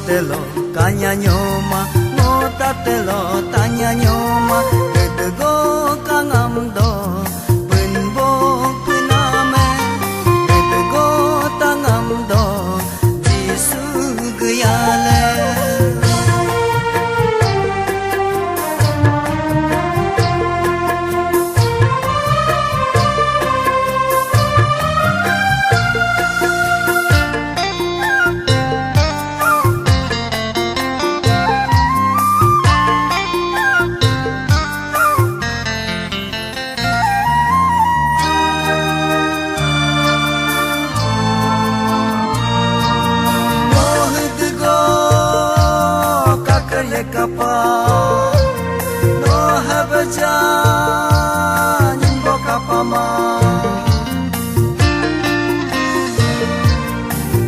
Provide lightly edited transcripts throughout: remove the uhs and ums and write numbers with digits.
tatelo kanya nyoma ngo tatelo tanya nyoma ketego kangam do penbo pename ketego tangam do jisu gayale kapa no habaja nyimbo kapama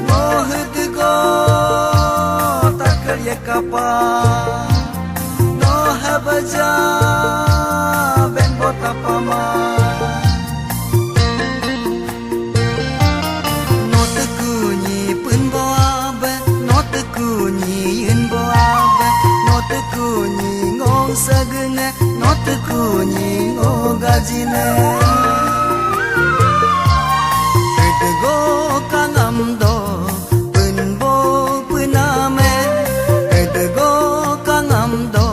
no hidgo takarya kapa no habaja benbo tapama no tekunyi punbo abe no tekunyi yunbo abe kunyi ngong sagene not kunyi ngogajine ketego kangam do penbo pename ketego kangam do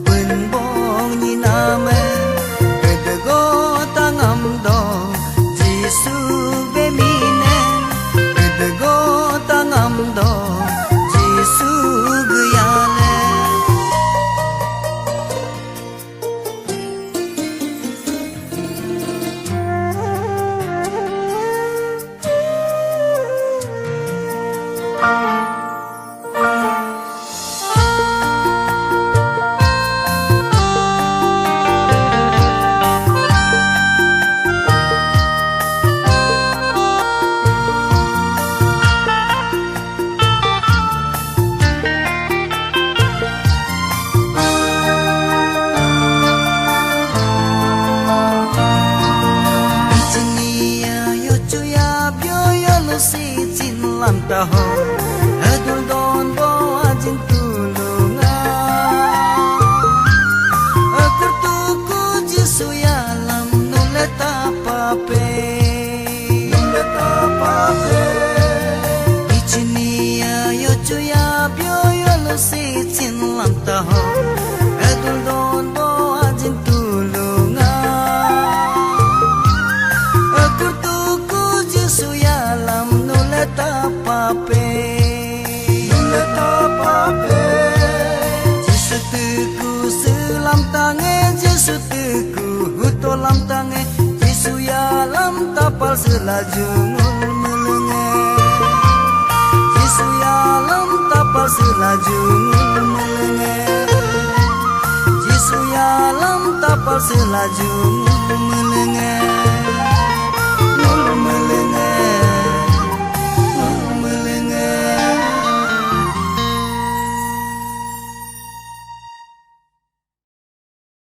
penbo nyiname ketego tangam do jisu bemine ketego tangam do jisu gayale si chin lam ta ho adul don bo ajin tulunga akur tu ku jisu ya lam nuleta pape ichnia yo chuya byo yo lo si chin lam ta ho adul don bo ajin tulunga akur tu ku jisu ya tapape Yesu teku selam tange Yesu teku hutolam tange Yesu ya lam tapal selajungul melenge Yesu ya lam tapal selajungul melenge Yesu ya lam tapal selajungul melenge